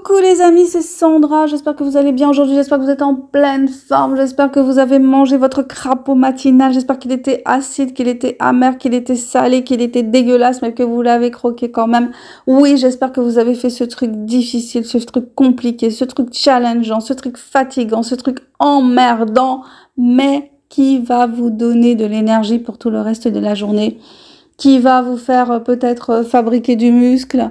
Coucou les amis, c'est Sandra, j'espère que vous allez bien aujourd'hui, j'espère que vous êtes en pleine forme, j'espère que vous avez mangé votre crapaud matinal, j'espère qu'il était acide, qu'il était amer, qu'il était salé, qu'il était dégueulasse, mais que vous l'avez croqué quand même. Oui, j'espère que vous avez fait ce truc difficile, ce truc compliqué, ce truc challengeant, ce truc fatigant, ce truc emmerdant, mais qui va vous donner de l'énergie pour tout le reste de la journée, qui va vous faire peut-être fabriquer du muscle,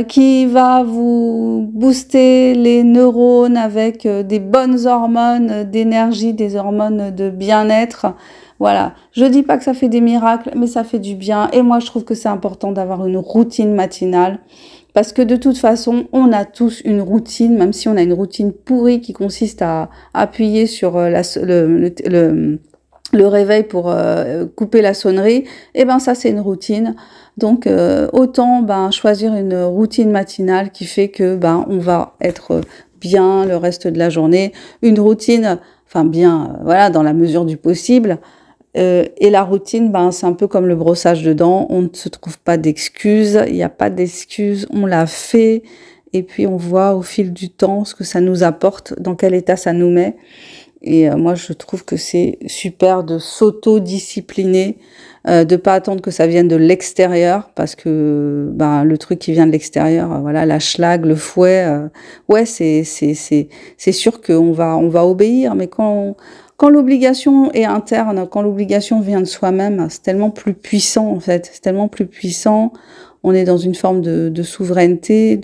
qui va vous booster les neurones avec des bonnes hormones d'énergie, des hormones de bien-être. Voilà, je dis pas que ça fait des miracles, mais ça fait du bien. Et moi, je trouve que c'est important d'avoir une routine matinale. Parce que de toute façon, on a tous une routine, même si on a une routine pourrie qui consiste à appuyer sur le réveil pour couper la sonnerie, et ben ça c'est une routine. Donc autant choisir une routine matinale qui fait que on va être bien le reste de la journée, une routine enfin bien voilà dans la mesure du possible. Et la routine, c'est un peu comme le brossage de dents, on ne se trouve pas d'excuses, il n'y a pas d'excuses, on l'a fait et puis on voit au fil du temps ce que ça nous apporte, dans quel état ça nous met. Et moi, je trouve que c'est super de s'auto-discipliner, de pas attendre que ça vienne de l'extérieur, parce que le truc qui vient de l'extérieur, voilà, la schlag, le fouet, ouais, c'est sûr qu'on va obéir, mais quand l'obligation est interne, quand l'obligation vient de soi-même, c'est tellement plus puissant en fait, c'est tellement plus puissant. On est dans une forme de souveraineté,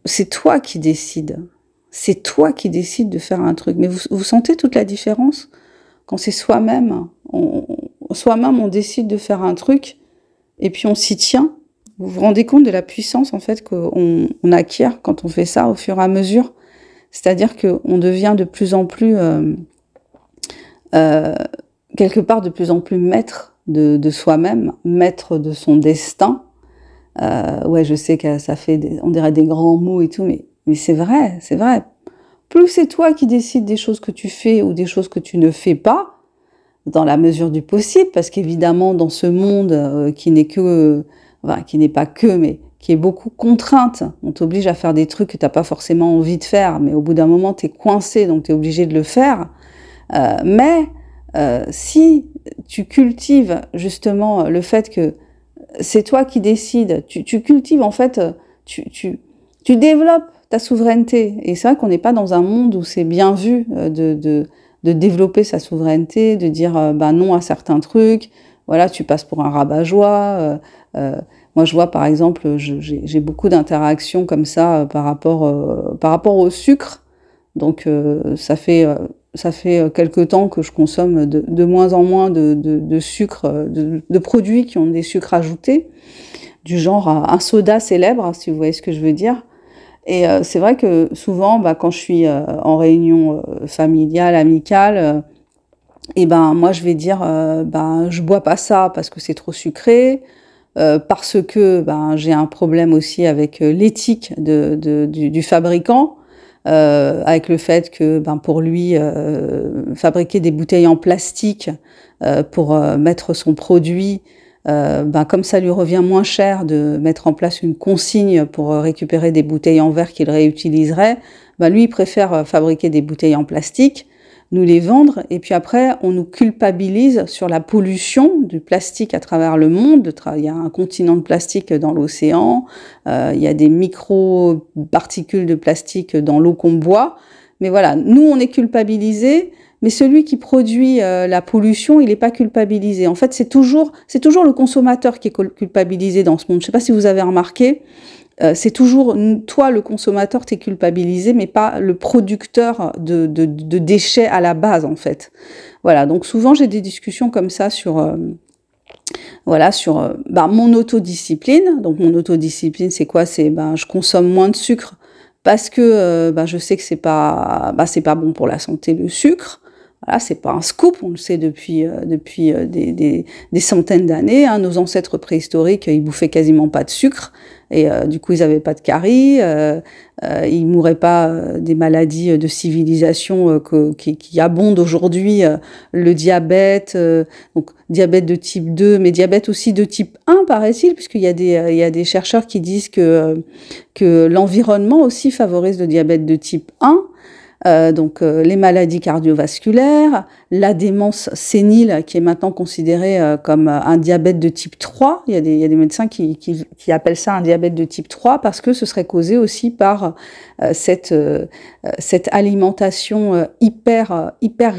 c'est toi qui décides. C'est toi qui décides de faire un truc. Mais vous sentez toute la différence quand c'est soi-même. Soi-même, on décide de faire un truc et puis on s'y tient. Vous vous rendez compte de la puissance en fait qu'on acquiert quand on fait ça au fur et à mesure. C'est-à-dire qu'on devient de plus en plus, quelque part, de plus en plus maître de soi-même, maître de son destin. Ouais, je sais que ça fait, on dirait des grands mots et tout, mais c'est vrai, c'est vrai. Plus c'est toi qui décides des choses que tu fais ou des choses que tu ne fais pas, dans la mesure du possible, parce qu'évidemment, dans ce monde qui n'est pas que, mais qui est beaucoup contrainte, on t'oblige à faire des trucs que t'as pas forcément envie de faire, mais au bout d'un moment, t'es coincé, donc t'es obligé de le faire. Si tu cultives justement le fait que c'est toi qui décides, tu cultives en fait, tu développes ta souveraineté. Et c'est vrai qu'on n'est pas dans un monde où c'est bien vu de développer sa souveraineté, de dire non à certains trucs. Voilà, tu passes pour un rabat-joie. Moi, je vois par exemple, j'ai beaucoup d'interactions comme ça par rapport au sucre. Donc, ça fait quelque temps que je consomme de moins en moins de sucre, de produits qui ont des sucres ajoutés, du genre un soda célèbre, si vous voyez ce que je veux dire. Et c'est vrai que souvent, quand je suis en réunion familiale, amicale, moi je vais dire, je bois pas ça parce que c'est trop sucré, parce que j'ai un problème aussi avec l'éthique du fabricant. Avec le fait que pour lui fabriquer des bouteilles en plastique pour mettre son produit, comme ça lui revient moins cher de mettre en place une consigne pour récupérer des bouteilles en verre qu'il réutiliserait, lui il préfère fabriquer des bouteilles en plastique, nous les vendre, et puis après on nous culpabilise sur la pollution du plastique à travers le monde. Il y a un continent de plastique dans l'océan, il y a des micro-particules de plastique dans l'eau qu'on boit, mais voilà, nous on est culpabilisés, mais celui qui produit la pollution, il n'est pas culpabilisé. En fait, c'est toujours le consommateur qui est culpabilisé dans ce monde. Je ne sais pas si vous avez remarqué, c'est toujours toi le consommateur, t'es culpabilisé, mais pas le producteur de déchets à la base en fait. Voilà, donc souvent j'ai des discussions comme ça sur mon autodiscipline. Donc mon autodiscipline, c'est quoi? C'est je consomme moins de sucre parce que je sais que c'est pas bon pour la santé le sucre. Voilà, c'est pas un scoop, on le sait depuis des centaines d'années. Hein. Nos ancêtres préhistoriques, ils bouffaient quasiment pas de sucre, et du coup, ils avaient pas de caries, ils mouraient pas des maladies de civilisation qui abondent aujourd'hui, le diabète, donc diabète de type 2, mais diabète aussi de type 1, paraît-il, puisqu'il y a des chercheurs qui disent que l'environnement aussi favorise le diabète de type 1. Donc les maladies cardiovasculaires, la démence sénile qui est maintenant considérée comme un diabète de type 3. Il y a des médecins qui appellent ça un diabète de type 3 parce que ce serait causé aussi par cette alimentation hyper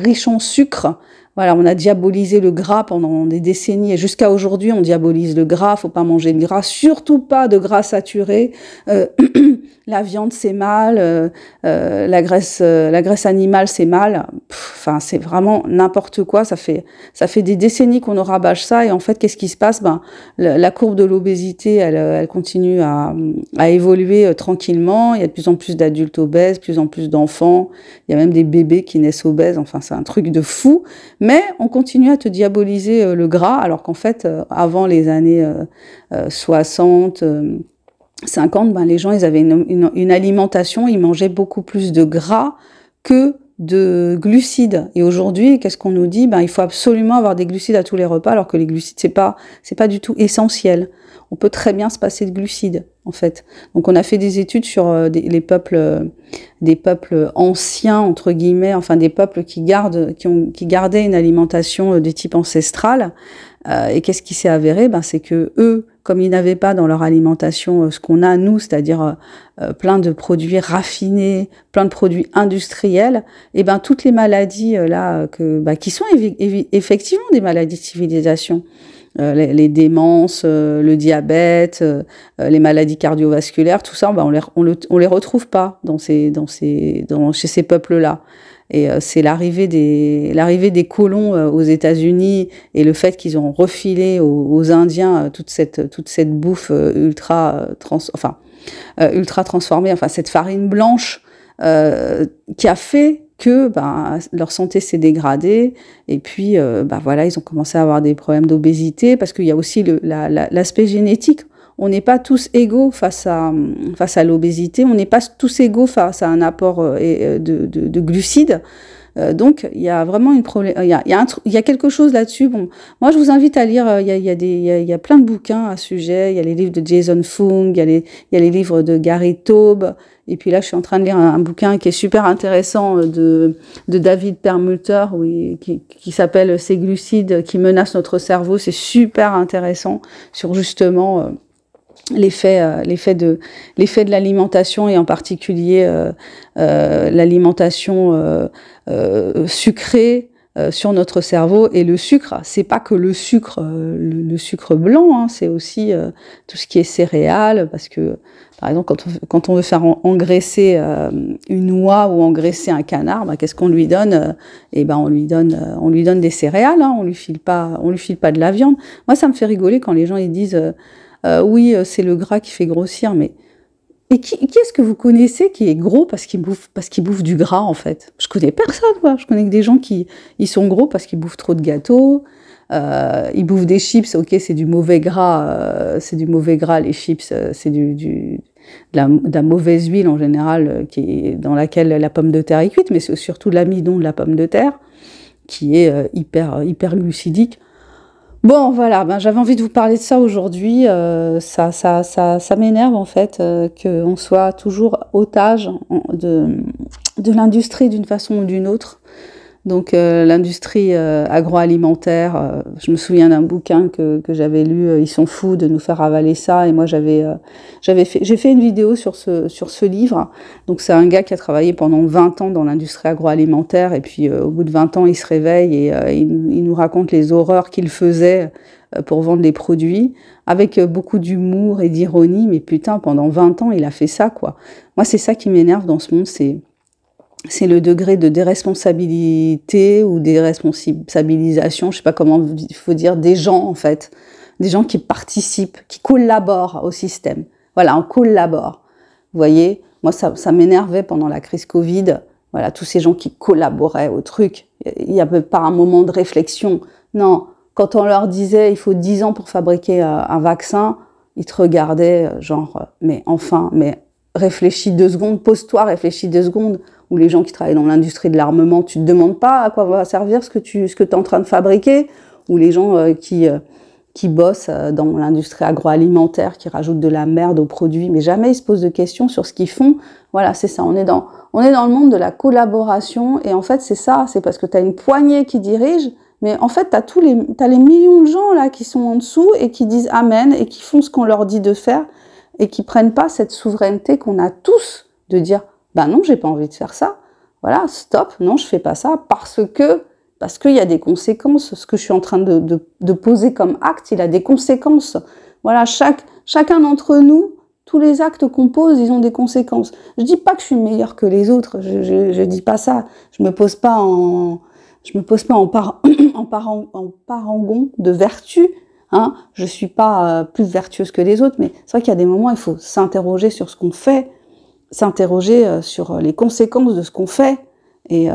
riche en sucre. Voilà, on a diabolisé le gras pendant des décennies et jusqu'à aujourd'hui, on diabolise le gras. Faut pas manger de gras, surtout pas de gras saturé. La viande c'est mal, la graisse animale c'est mal. Enfin, c'est vraiment n'importe quoi. Ça fait des décennies qu'on nous rabâche ça et en fait, qu'est-ce qui se passe? Ben, la courbe de l'obésité, elle continue à évoluer tranquillement. Il y a de plus en plus d'adultes obèses, de plus en plus d'enfants. Il y a même des bébés qui naissent obèses. Enfin, c'est un truc de fou. Mais on continue à te diaboliser le gras, alors qu'en fait, avant les années 60, 50, ben les gens, ils avaient une alimentation, ils mangeaient beaucoup plus de gras que de glucides. Et aujourd'hui, qu'est-ce qu'on nous dit? Ben, il faut absolument avoir des glucides à tous les repas, alors que les glucides, c'est pas du tout essentiel. On peut très bien se passer de glucides, en fait. Donc, on a fait des études sur des peuples anciens, entre guillemets, enfin, des peuples qui gardaient une alimentation de type ancestral. Et qu'est-ce qui s'est avéré? Ben, c'est que eux, comme ils n'avaient pas dans leur alimentation ce qu'on a nous, c'est-à-dire plein de produits raffinés, plein de produits industriels, et ben toutes les maladies qui sont effectivement des maladies de civilisation, les démences, le diabète, les maladies cardiovasculaires, tout ça, ben on les retrouve pas chez ces peuples-là. Et c'est l'arrivée des colons aux États-Unis et le fait qu'ils ont refilé aux Indiens toute cette bouffe ultra transformée, enfin cette farine blanche qui a fait que leur santé s'est dégradée et puis voilà, ils ont commencé à avoir des problèmes d'obésité parce qu'il y a aussi l'aspect génétique. On n'est pas tous égaux face à l'obésité, on n'est pas tous égaux face à un apport de glucides. Donc il y a vraiment il y a quelque chose là-dessus. Bon, moi je vous invite à lire. Il y a plein de bouquins à ce sujet. Il y a les livres de Jason Fung, il y a les livres de Gary Taube. Et puis là, je suis en train de lire un bouquin qui est super intéressant de David Perlmutter, qui s'appelle Ces glucides qui menacent notre cerveau. C'est super intéressant sur justement l'effet de l'alimentation et en particulier l'alimentation sucrée sur notre cerveau. Et le sucre, c'est pas que le sucre blanc, hein, c'est aussi tout ce qui est céréales, parce que par exemple quand on veut faire engraisser une oie ou engraisser un canard, qu'est-ce qu'on lui donne? On lui donne des céréales, hein, on lui file pas de la viande. Moi ça me fait rigoler quand les gens ils disent oui, c'est le gras qui fait grossir, mais qui est-ce que vous connaissez qui est gros parce qu'il bouffe du gras, en fait? Je connais personne, quoi. Je connais que des gens ils sont gros parce qu'ils bouffent trop de gâteaux, ils bouffent des chips, ok, c'est du mauvais gras, les chips, c'est de la mauvaise huile en général, dans laquelle la pomme de terre est cuite, mais c'est surtout l'amidon de la pomme de terre, qui est hyper glucidique. Bon, voilà, j'avais envie de vous parler de ça aujourd'hui. Ça m'énerve en fait qu'on soit toujours otage de l'industrie d'une façon ou d'une autre. Donc l'industrie agroalimentaire, je me souviens d'un bouquin que j'avais lu, ils sont fous de nous faire avaler ça, et moi j'ai fait une vidéo sur ce livre. Donc c'est un gars qui a travaillé pendant 20 ans dans l'industrie agroalimentaire, et puis au bout de 20 ans il se réveille et il nous raconte les horreurs qu'il faisait pour vendre les produits, avec beaucoup d'humour et d'ironie, mais putain, pendant 20 ans il a fait ça, quoi. Moi c'est ça qui m'énerve dans ce monde, c'est le degré de déresponsabilité ou déresponsabilisation, je sais pas comment il faut dire, des gens en fait, des gens qui participent, qui collaborent au système. Voilà, on collabore. Vous voyez, moi ça m'énervait pendant la crise Covid voilà, tous ces gens qui collaboraient au truc. Il n'y avait pas un moment de réflexion. Non, quand on leur disait il faut 10 ans pour fabriquer un vaccin, ils te regardaient genre, mais enfin, mais réfléchis 2 secondes, pose-toi, réfléchis 2 secondes. Ou les gens qui travaillent dans l'industrie de l'armement, tu te demandes pas à quoi va servir ce que tu es en train de fabriquer. Ou les gens qui bossent dans l'industrie agroalimentaire, qui rajoutent de la merde aux produits, mais jamais ils se posent de questions sur ce qu'ils font. Voilà, c'est ça, on est dans le monde de la collaboration, et en fait c'est ça, c'est parce que tu as une poignée qui dirige, mais en fait t'as les millions de gens là qui sont en dessous et qui disent amen et qui font ce qu'on leur dit de faire et qui prennent pas cette souveraineté qu'on a tous de dire bah non, j'ai pas envie de faire ça. Voilà, stop, non, je fais pas ça parce qu'il y a des conséquences. Ce que je suis en train de poser comme acte, il a des conséquences. Voilà, chacun d'entre nous, tous les actes qu'on pose, ils ont des conséquences. Je dis pas que je suis meilleure que les autres, je dis pas ça. Je me pose pas en parangon de vertu. Hein. Je suis pas plus vertueuse que les autres, mais c'est vrai qu'il y a des moments, il faut s'interroger sur ce qu'on fait, s'interroger sur les conséquences de ce qu'on fait. Et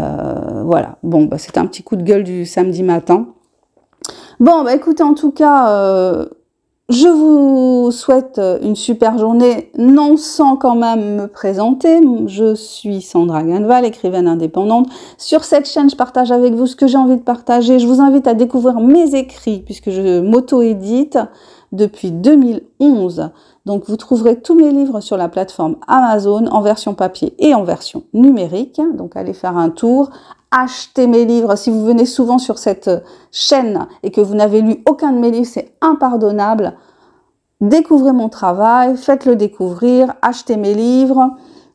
voilà, bon, bah, c'était un petit coup de gueule du samedi matin. Bon, bah écoutez, en tout cas, je vous souhaite une super journée, non sans quand même me présenter. Je suis Sandra Ganneval, écrivaine indépendante. Sur cette chaîne, je partage avec vous ce que j'ai envie de partager. Je vous invite à découvrir mes écrits, puisque je m'auto-édite depuis 2011. Donc, vous trouverez tous mes livres sur la plateforme Amazon, en version papier et en version numérique. Donc, allez faire un tour. Achetez mes livres. Si vous venez souvent sur cette chaîne et que vous n'avez lu aucun de mes livres, c'est impardonnable. Découvrez mon travail, faites-le découvrir, achetez mes livres,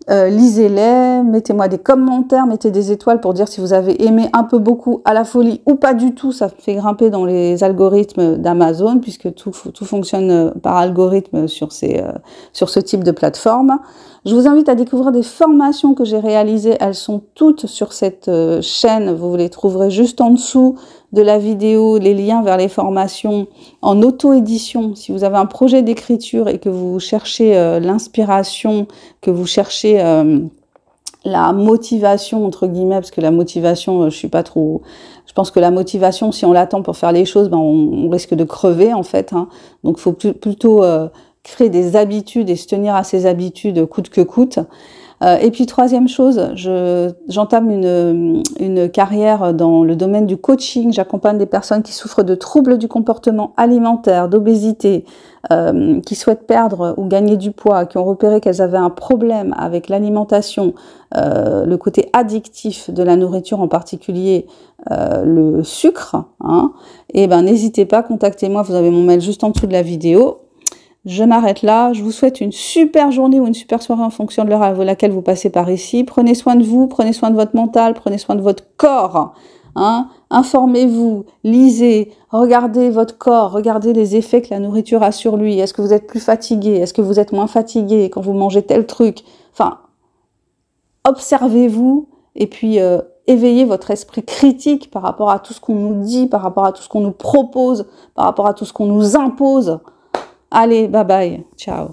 lisez-les, mettez-moi des commentaires, mettez des étoiles pour dire si vous avez aimé un peu, beaucoup, à la folie ou pas du tout. Ça fait grimper dans les algorithmes d'Amazon puisque tout fonctionne par algorithme sur ce type de plateforme. Je vous invite à découvrir des formations que j'ai réalisées. Elles sont toutes sur cette chaîne. Vous les trouverez juste en dessous de la vidéo, les liens vers les formations en auto-édition. Si vous avez un projet d'écriture et que vous cherchez l'inspiration, que vous cherchez la motivation, entre guillemets, parce que la motivation, je pense que la motivation, si on l'attend pour faire les choses, ben on risque de crever, en fait. Hein. Donc, il faut plutôt créer des habitudes et se tenir à ces habitudes coûte que coûte. Et puis, troisième chose, j'entame une carrière dans le domaine du coaching. J'accompagne des personnes qui souffrent de troubles du comportement alimentaire, d'obésité, qui souhaitent perdre ou gagner du poids, qui ont repéré qu'elles avaient un problème avec l'alimentation, le côté addictif de la nourriture, en particulier le sucre. Hein. Et ben, n'hésitez pas, contactez-moi, vous avez mon mail juste en dessous de la vidéo. Je m'arrête là. Je vous souhaite une super journée ou une super soirée en fonction de l'heure à laquelle vous passez par ici. Prenez soin de vous, prenez soin de votre mental, prenez soin de votre corps. Hein. Informez-vous, lisez, regardez votre corps, regardez les effets que la nourriture a sur lui. Est-ce que vous êtes plus fatigué? Est-ce que vous êtes moins fatigué quand vous mangez tel truc? Enfin, observez-vous et puis éveillez votre esprit critique par rapport à tout ce qu'on nous dit, par rapport à tout ce qu'on nous propose, par rapport à tout ce qu'on nous impose. Allez, bye bye, ciao.